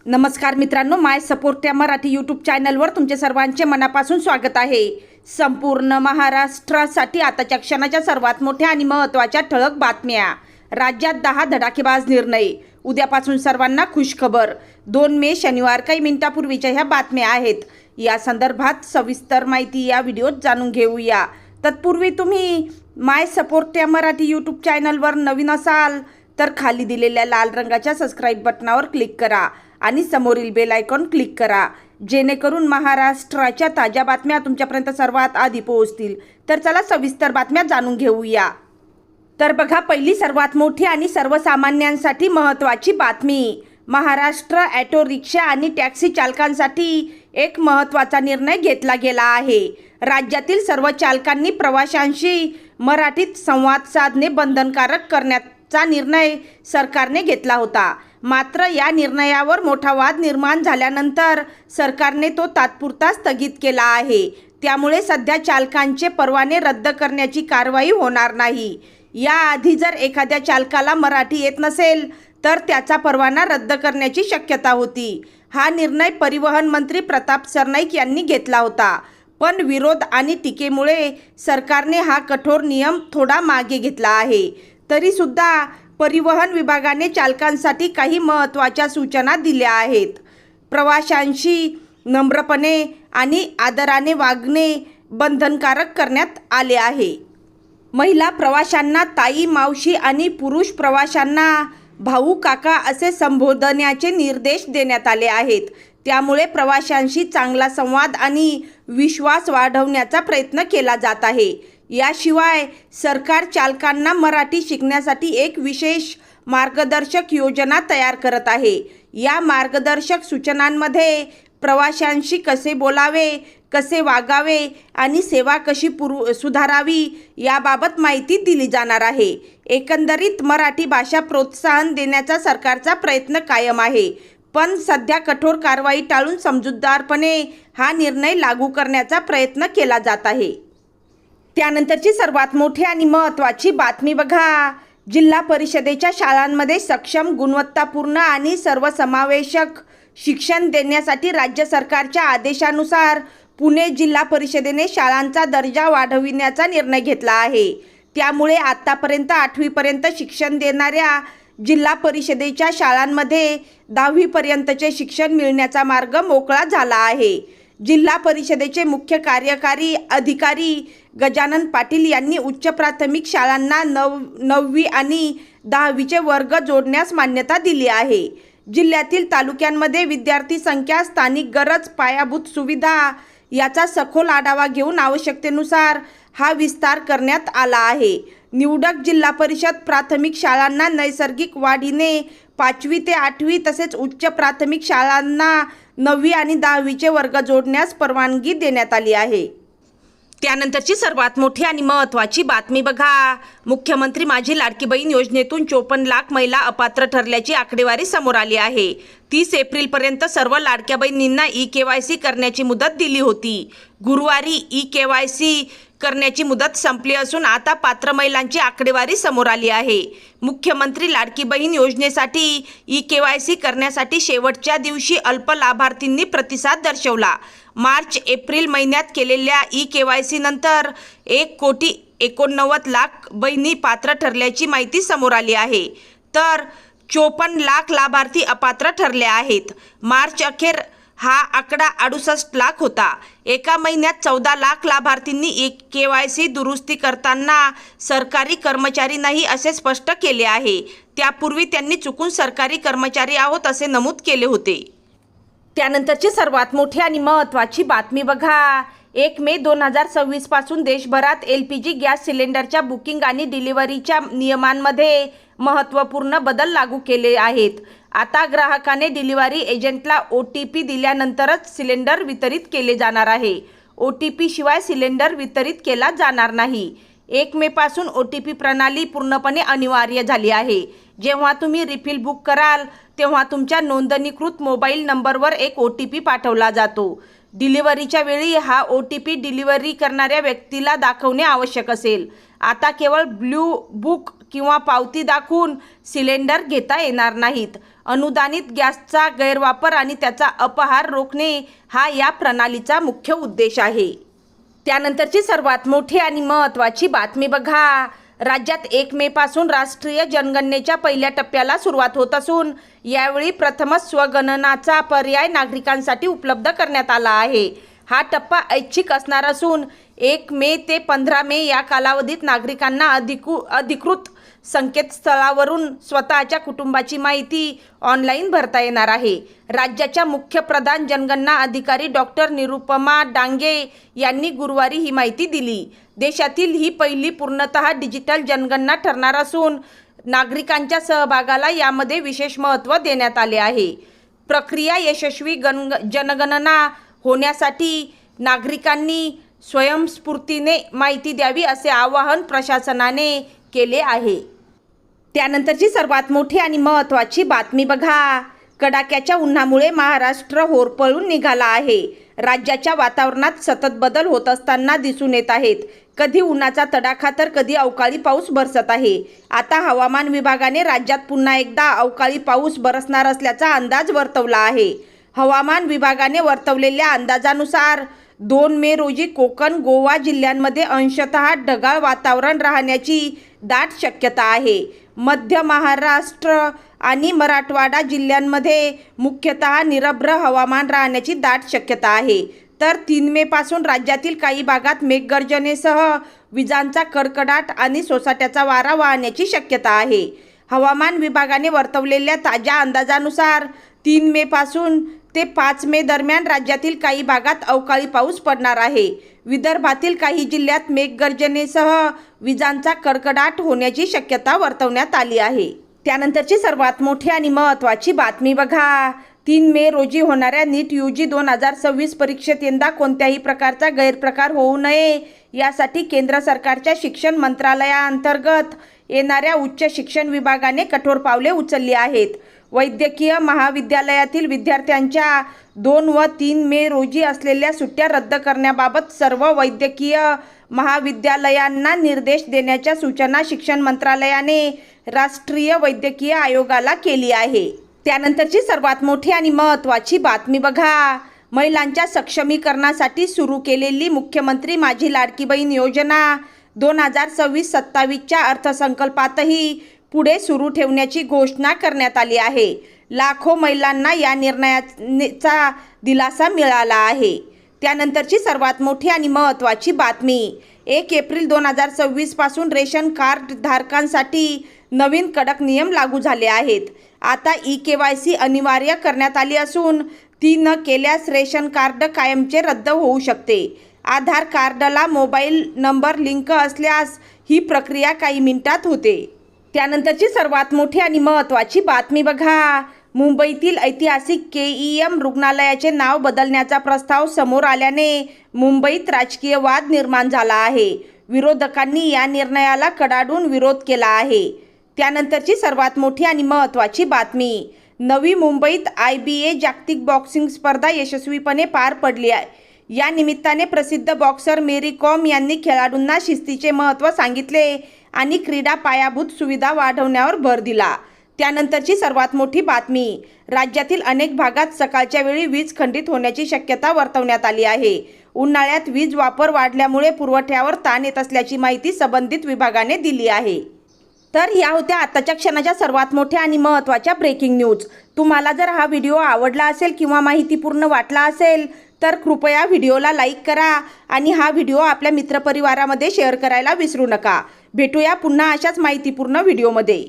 नमस्कार मित्रांनो, माय सपोर्ट या मराठी यूट्यूब चॅनलवर तुमचे सर्वांचे मनापासून स्वागत आहे। संपूर्ण महाराष्ट्रासाठी आताच्या क्षणाच्या सर्वात मोठ्या आणि महत्त्वाच्या ठळक बातम्या। राज्यात 10 धडाकेबाज निर्णय। उद्यापासून सर्वांना खुशखबर। 2 मे शनिवार काही मिनिटापूर्वीच्या ह्या बातम्या आहेत। या संदर्भात सविस्तर माहिती या व्हिडिओत जाणून घेऊया। तत्पूर्वी तुम्ही माय सपोर्ट या मराठी यूट्यूब चॅनलवर नवीन असाल तर खाली दिलेल्या लाल रंगाच्या सबस्क्राइब बटनावर क्लिक करा आणि समोरील बेल आयकॉन क्लिक करा, जेणेकरून महाराष्ट्राच्या ताज्या बातम्या तुमच्यापर्यंत सर्वात आधी पोहोचतील। तर चला सविस्तर बातम्या जाणून घेऊया। तर बघा, पहिली सर्वात मोठी आणि सर्वसामान्यांसाठी महत्त्वाची बातमी। महाराष्ट्र ऑटो रिक्षा आणि टॅक्सी चालकांसाठी एक महत्त्वाचा निर्णय घेतला गेला आहे। राज्यातील सर्व चालकांनी प्रवाशांशी मराठीत संवाद साधणे बंधनकारक करण्याचा निर्णय सरकारने घेतला होता। मात्र या निर्णयावर मोठा वाद निर्माण झाल्यानंतर सरकारने तो तात्पुरता स्थगित केला आहे। त्यामुळे सध्या चालकांचे परवाने रद्द करण्याची कारवाई होणार नाही। याआधी जर एखाद्या चालकाला मराठी येत नसेल तर त्याचा परवाना रद्द करण्याची शक्यता होती। हा निर्णय परिवहन मंत्री प्रताप सरनाईक यांनी घेतला होता, पण विरोध आणि टीकेमुळे सरकारने हा कठोर नियम थोडा मागे घेतला आहे। तरी सुद्धा परिवहन विभागाने चालकांसाठी काही महत्त्वाच्या सूचना दिल्या आहेत। प्रवाशांशी नम्रपणे आणि आदराने वागणे बंधनकारक करण्यात आले आहे। महिला प्रवाशांना ताई, मावशी आणि पुरुष प्रवाशांना भाऊ, काका असे संबोधण्याचे निर्देश देण्यात आले आहेत। त्यामुळे प्रवाशांशी चांगला संवाद आणि विश्वास वाढवण्याचा प्रयत्न केला जात आहे। याशिवाय सरकार चालकांना मराठी शिकण्यासाठी एक विशेष मार्गदर्शक योजना तयार करत आहे। या मार्गदर्शक सूचनांमध्ये प्रवाशांशी कसे बोलावे, कसे वागावे आणि सेवा कशी सुधारावी याबाबत माहिती दिली जाणार आहे। एकंदरीत मराठी भाषा प्रोत्साहन देण्याचा सरकारचा प्रयत्न कायम आहे, पण सध्या कठोर कारवाई टाळून समजूतदारपणे हा निर्णय लागू करण्याचा प्रयत्न केला जात आहे। त्यानंतरची सर्वात मोठी आणि महत्त्वाची बातमी बघा। जिल्हा परिषदेच्या शाळांमध्ये सक्षम, गुणवत्तापूर्ण आणि सर्वसमावेशक शिक्षण देण्यासाठी राज्य सरकारच्या आदेशानुसार पुणे जिल्हा परिषदेने शाळांचा दर्जा वाढविण्याचा निर्णय घेतला आहे। त्यामुळे आतापर्यंत 8वी पर्यंत शिक्षण देणाऱ्या जिल्हा परिषदेच्या शाळांमध्ये 10वी पर्यंतचे शिक्षण मिळण्याचा मार्ग मोकळा झाला आहे। जिल्हा परिषदेचे मुख्य कार्यकारी अधिकारी गजानन पाटील यांनी उच्च प्राथमिक शाळांना 9वी आणि 10वीचे वर्ग जोडण्यास मान्यता दिली आहे। जिल्ह्यातील तालुक्यांमध्ये विद्यार्थी संख्या, स्थानिक गरज, पायाभूत सुविधा याचा सखोल आढावा घेऊन आवश्यकतेनुसार हा विस्तार करण्यात आला आहे। निवडक जिल्हा परिषद प्राथमिक शाळांना नैसर्गिक वाढीने 5वी ते 8वी तसेच उच्च प्राथमिक शाळांना 9वी आणि 10वीचे वर्ग जोडण्यास परवानगी देण्यात आली आहे। त्यानंतरची सर्वात मोठी आणि महत्त्वाची बातमी बघा। मुख्यमंत्री माझी लाडकी बहीण योजनेतून 54 लाख महिला अपात्र ठरल्याची आकडेवारी समोर आली आहे। 30 एप्रिलपर्यंत सर्व लाडक्या बहिणींना ई-KYC करण्याची मुदत दिली होती। गुरुवारी ई-KYC करण्याची मुदत संपली असून आता पात्र महिलांची आकडेवारी समोर आली आहे। मुख्यमंत्री लाडकी बहीण योजनेसाठी ई-KYC करण्यासाठी शेवटच्या दिवशी अल्प लाभार्थींनी प्रतिसाद दर्शवला। मार्च-एप्रिल महिन्यात केलेल्या ई-KYC नंतर 1,89,00,000 बहिणी पात्र ठरल्याची माहिती समोर आली आहे, तर 54 लाख लाभार्थी अपात्र ठरले आहेत। मार्च अखेर हा आकडा 68 लाख होता। एका महिन्यात 14 लाख लाभार्थींनी ई-KYC दुरुस्ती करताना सरकारी कर्मचारी नाही असे स्पष्ट केले आहे। त्यापूर्वी त्यांनी चुकून सरकारी कर्मचारी आहोत असे नमूद केले होते। त्यानंतरची सर्वात मोठी आणि महत्त्वाची बातमी बघा। 1 मे 2026 पासून देशभरात LPG गॅस सिलेंडरच्या बुकिंग आणि डिलिव्हरीच्या नियमांमध्ये महत्त्वपूर्ण बदल लागू केले आहेत। आता ग्राहकाने डिलिव्हरी एजंटला OTP दिल्यानंतरच सिलेंडर वितरित केले जाणार आहे। OTP शिवाय सिलेंडर वितरित केला जाणार नाही। 1 मे पासून OTP प्रणाली पूर्णपणे अनिवार्य झाली आहे। जेव्हा तुम्ही रिफिल बुक कराल तेव्हा तुमच्या नोंदणीकृत मोबाईल नंबरवर एक OTP पाठवला जातो। डिलिव्हरीच्या वेळी हा OTP डिलिव्हरी करणाऱ्या व्यक्तीला दाखवणे आवश्यक असेल। आता केवळ ब्लू बुक किंवा पावती दाखवून सिलेंडर घेता येणार नाहीत। अनुदानित गॅसचा गैरवापर आणि त्याचा अपहार रोखणे हा या प्रणालीचा मुख्य उद्देश आहे. त्यानंतरची सर्वात मोठी आणि महत्त्वाची बातमी बघा. राज्यात 1 मे पासून राष्ट्रीय जनगणनेच्या पहिल्या टप्प्याला सुरुवात होत असून यावेळी प्रथमच स्वगणनाचा पर्याय नागरिकांसाठी उपलब्ध करण्यात आला आहे. हा टप्पा ऐच्छिक असणार असून 1 मे ते 15 मे या कालावधीत नागरिकांना अधिकृत संकेतस्थळावरून स्वतःच्या कुटुंबाची माहिती ऑनलाईन भरता येणार आहे. राज्याच्या मुख्य प्रधान जनगणना अधिकारी डॉक्टर निरुपमा डांगे यांनी गुरुवारी ही माहिती दिली. देशातील ही पहिली पूर्णतः डिजिटल जनगणना ठरणार असून नागरिकांच्या सहभागाला यामध्ये विशेष महत्त्व देण्यात आले आहे. प्रक्रिया यशस्वी जनगणना होण्यासाठी नागरिकांनी स्वयंस्फूर्तीने माहिती द्यावी असे आवाहन प्रशासनाने केले आहे. त्यानंतरची सर्वात मोठी आणि महत्त्वाची बातमी बघा. कडाक्याच्या उन्हामुळे महाराष्ट्र होरपळून निघाला आहे. राज्याच्या वातावरणात सतत बदल होत असताना दिसून येत आहेत. कधी उन्हाचा तडाखा तर कधी अवकाळी पाऊस बरसत आहे. आता हवामान विभागाने राज्यात पुन्हा एकदा अवकाळी पाऊस बरसणार असल्याचा अंदाज वर्तवला आहे. हवामान विभागाने वर्तवलेल्या अंदाजानुसार 2 मे रोजी कोकण, गोवा जिल्ह्यांमध्ये अंशतः ढगाळ वातावरण राहण्याची दाट शक्यता आहे. मध्य महाराष्ट्र आणि मराठवाडा जिल्ह्यांमध्ये मुख्यतः निरभ्र हवामान राहण्याची दाट शक्यता आहे. तर 3 मे पासून राज्यातील काही भागात मेघगर्जनेसह विजांचा कडकडाट आणि सोसाट्याचा वारा वाहण्याची शक्यता आहे. हवामान विभागाने वर्तवलेल्या ताज्या अंदाजानुसार 3 मे पासून ते 5 मे दरम्यान राज्यातील काही भागात अवकाळी पाऊस पडणार आहे. विदर्भातील काही जिल्ह्यात मेघगर्जनेसह विजांचा कडकडाट होण्याची शक्यता वर्तवण्यात आली आहे. त्यानंतरची सर्वात मोठी आणि महत्त्वाची बातमी बघा. 3 मे रोजी होणाऱ्या नीट UG 2026 परीक्षेत यंदा कोणत्याही प्रकारचा गैरप्रकार होऊ नये यासाठी केंद्र सरकारच्या शिक्षण मंत्रालयाअंतर्गत येणाऱ्या उच्च शिक्षण विभागाने कठोर पावले उचलली आहेत. वैद्यकीय महाविद्यालयातील विद्यार्थ्यांच्या 2 व 3 मे रोजी असलेल्या सुट्ट्या रद्द करण्याबाबत सर्व वैद्यकीय महाविद्यालयांना निर्देश देण्याच्या सूचना शिक्षण मंत्रालयाने राष्ट्रीय वैद्यकीय आयोगाला केली आहे. त्यानंतरची सर्वात मोठी आणि महत्त्वाची बातमी बघा. महिलांच्या सक्षमीकरणासाठी सुरू केलेली मुख्यमंत्री माझी लाडकी बहीण योजना 2026-27च्या अर्थसंकल्पातही पुढे सुरू ठेवण्याची घोषणा करण्यात आली आहे. लाखो महिलांना या निर्णयाचा दिलासा मिळाला आहे. त्यानंतरची सर्वात मोठी आणि महत्त्वाची बातमी. 1 एप्रिल 2026 पासून रेशन कार्ड धारकांसाठी नवीन कडक नियम लागू झाले आहेत. आता eKYC अनिवार्य करण्यात आली असून ती न केल्यास रेशन कार्ड कायमचे रद्द होऊ शकते. आधार कार्डला मोबाईल नंबर लिंक असल्यास ही प्रक्रिया काही मिनिटात होते. त्यानंतरची सर्वात मोठी आणि महत्त्वाची बातमी बघा. मुंबईतील ऐतिहासिक KEM रुग्णालयाचे नाव बदलण्याचा प्रस्ताव समोर आल्याने मुंबईत राजकीय वाद निर्माण झाला आहे. विरोधकांनी या निर्णयाला कडाडून विरोध केला आहे. त्यानंतरची सर्वात मोठी आणि महत्त्वाची बातमी. नवी मुंबईत IBA जागतिक बॉक्सिंग स्पर्धा यशस्वीपणे पार पडली आहे. या निमित्ताने प्रसिद्ध बॉक्सर मेरी कॉम यांनी खेळाडूंना शिस्तीचे महत्त्व सांगितले आणि क्रीडा पायाभूत सुविधा वाढवण्यावर भर दिला. त्यानंतरची सर्वात मोठी बातमी. राज्यातील अनेक भागात सकाळच्या वेळी वीज खंडित होण्याची शक्यता वर्तवण्यात आली आहे. उन्हाळ्यात वीज वापर वाढल्यामुळे पुरवठ्यावर ताण येत असल्याची माहिती संबंधित विभागाने दिली आहे. तर या होत्या आताच्या क्षणाच्या सर्वात मोठ्या आणि महत्त्वाच्या ब्रेकिंग न्यूज. तुम्हाला जर हा व्हिडिओ आवडला असेल किंवा माहितीपूर्ण वाटला असेल तर कृपया व्हिडिओला लाईक करा आणि हा व्हिडिओ आपल्या मित्रपरिवारामध्ये शेअर करायला विसरू नका. भेटूया पुन्हा अशाच माहितीपूर्ण व्हिडिओमध्ये.